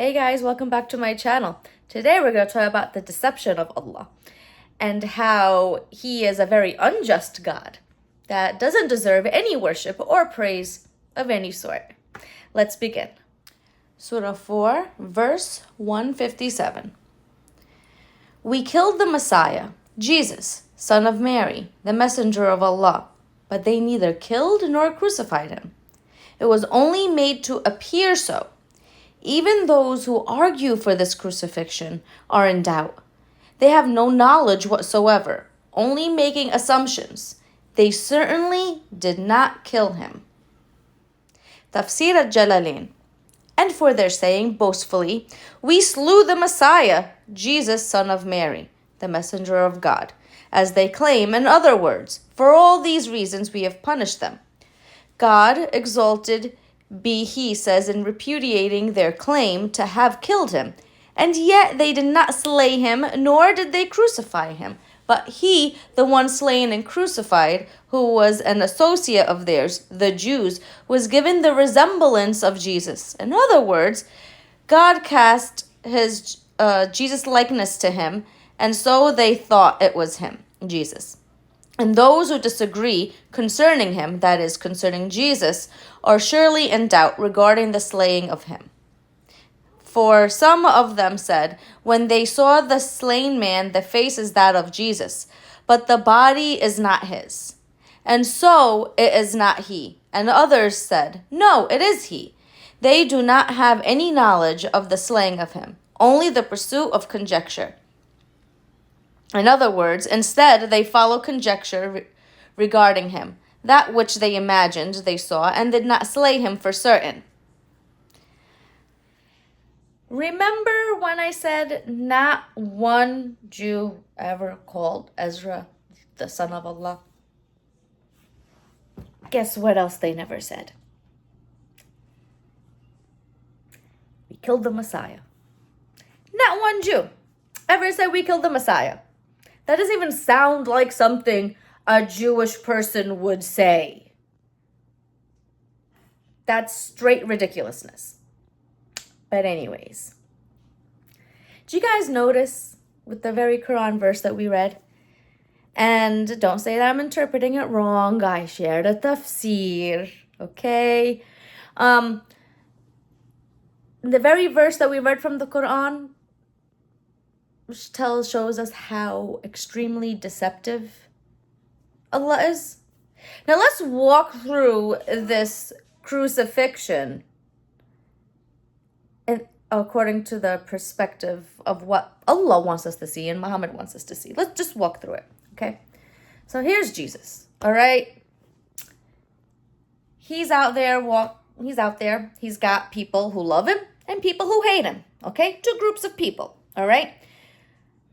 Hey guys, welcome back to my channel. Today we're going to talk about the deception of Allah and how He is a very unjust God that doesn't deserve any worship or praise of any sort. Let's begin. Surah 4, verse 157. We killed the Messiah, Jesus, son of Mary, the messenger of Allah, but they neither killed nor crucified him. It was only made to appear so. Even those who argue for this crucifixion are in doubt. They have no knowledge whatsoever, only making assumptions. They certainly did not kill him. Tafsir al-Jalalain. And for their saying boastfully, we slew the Messiah, Jesus, son of Mary, the messenger of God, as they claim in other words. For all these reasons we have punished them. God exalted be he says in repudiating their claim to have killed him, and yet they did not slay him, nor did they crucify him. But he, the one slain and crucified, who was an associate of theirs, the Jews, was given the resemblance of Jesus. In other words, God cast his Jesus likeness to him, and so they thought it was him, Jesus. And those who disagree concerning him, that is, concerning Jesus, are surely in doubt regarding the slaying of him. For some of them said, when they saw the slain man, the face is that of Jesus, but the body is not his. And so it is not he. And others said, no, it is he. They do not have any knowledge of the slaying of him, only the pursuit of conjecture. In other words, instead they follow conjecture regarding him, that which they imagined they saw, and did not slay him for certain. Remember when I said not one Jew ever called Ezra the son of Allah? Guess what else they never said? We killed the Messiah. Not one Jew ever said we killed the Messiah. That doesn't even sound like something a Jewish person would say. That's straight ridiculousness. But anyways, do you guys notice with the very Quran verse that we read? And don't say that I'm interpreting it wrong. I shared a tafsir, okay? The very verse that we read from the Quran, which shows us how extremely deceptive Allah is. Now let's walk through this crucifixion and according to the perspective of what Allah wants us to see and Muhammad wants us to see. Let's just walk through it, okay? So here's Jesus, all right? He's out there. He's got people who love him and people who hate him, okay? Two groups of people, all right?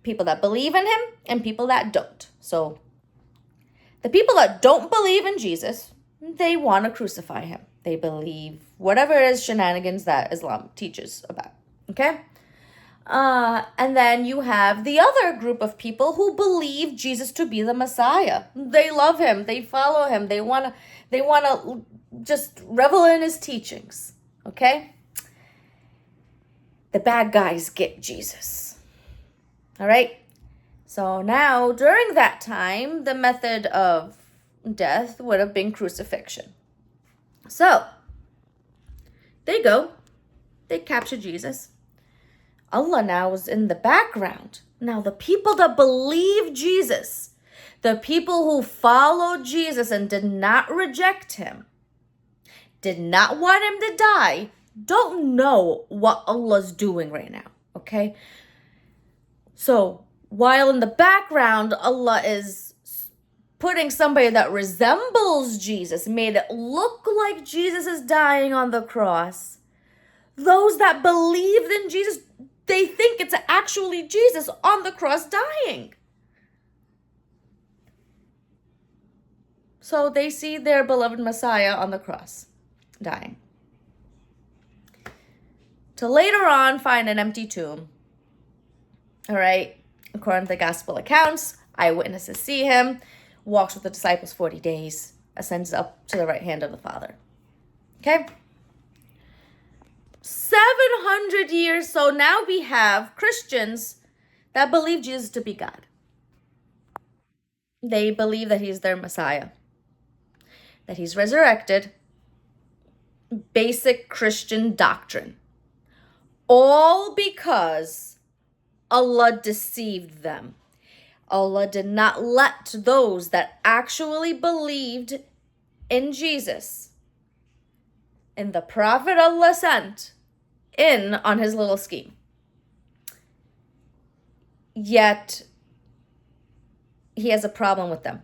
People that believe in him and people that don't. So the people that don't believe in Jesus, they want to crucify him. They believe whatever it is shenanigans that Islam teaches about, okay? And then you have the other group of people who believe Jesus to be the Messiah. They love him. They follow him. They want to just revel in his teachings, okay? The bad guys get Jesus. All right, so now during that time, the method of death would have been crucifixion. So they capture Jesus. Allah now is in the background. Now the people that believe Jesus, the people who followed Jesus and did not reject him, did not want him to die, don't know what Allah's doing right now, okay? So while in the background, Allah is putting somebody that resembles Jesus, made it look like Jesus is dying on the cross. Those that believed in Jesus, they think it's actually Jesus on the cross dying. So they see their beloved Messiah on the cross dying. To later on find an empty tomb. All right, according to the gospel accounts, eyewitnesses see him, walks with the disciples 40 days, ascends up to the right hand of the Father. Okay? 700 years. So now we have Christians that believe Jesus to be God. They believe that he's their Messiah, that he's resurrected. Basic Christian doctrine. All because Allah deceived them. Allah did not let those that actually believed in Jesus, in the Prophet Allah sent, in on his little scheme. Yet, he has a problem with them.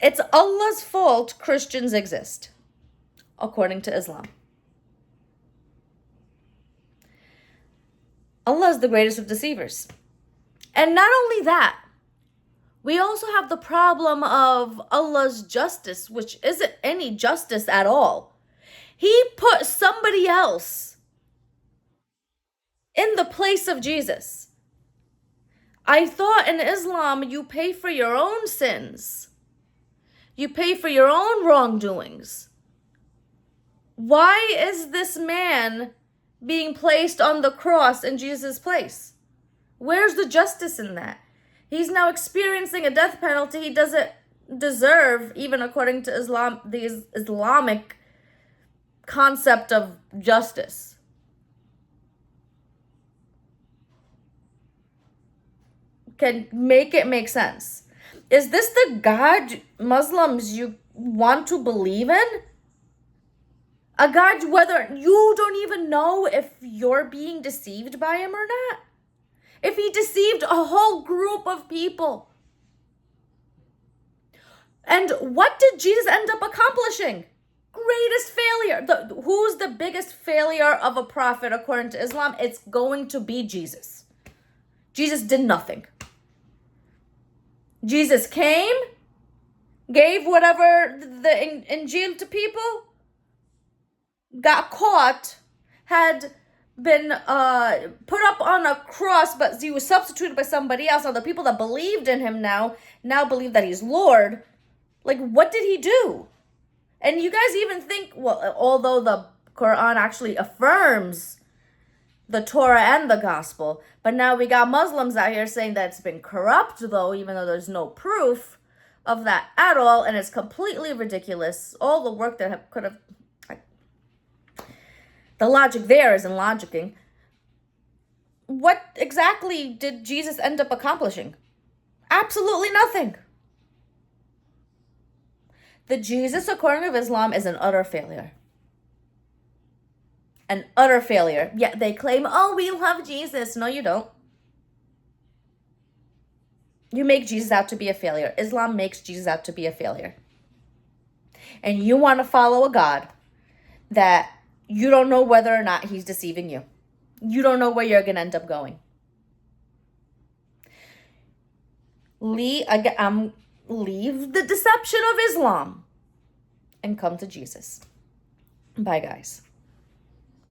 It's Allah's fault Christians exist, according to Islam. Allah is the greatest of deceivers. And not only that, we also have the problem of Allah's justice, which isn't any justice at all. He put somebody else in the place of Jesus. I thought in Islam you pay for your own sins. You pay for your own wrongdoings. Why is this man being placed on the cross in Jesus' place? Where's the justice in that? He's now experiencing a death penalty he doesn't deserve, even according to Islam, the Islamic concept of justice. Can make it make sense. Is this the God Muslims you want to believe in? A God whether you don't even know if you're being deceived by him or not? If he deceived a whole group of people. And what did Jesus end up accomplishing? Greatest failure. Who's the biggest failure of a prophet according to Islam? It's going to be Jesus. Jesus did nothing. Jesus came, gave whatever the Injil to people, got caught, had been put up on a cross, but he was substituted by somebody else. Now the people that believed in him now believe that he's Lord. Like, what did he do? And you guys even think, well, although the Quran actually affirms the Torah and the gospel, but now we got Muslims out here saying that it's been corrupt, though, even though there's no proof of that at all, and it's completely ridiculous. All the work that could have, the logic there isn't logicking. What exactly did Jesus end up accomplishing? Absolutely nothing. The Jesus according to Islam is an utter failure. An utter failure. Yet they claim, oh, we love Jesus. No, you don't. You make Jesus out to be a failure. Islam makes Jesus out to be a failure. And you want to follow a God that you don't know whether or not he's deceiving you. You don't know where you're going to end up going. Leave the deception of Islam and come to Jesus. Bye, guys.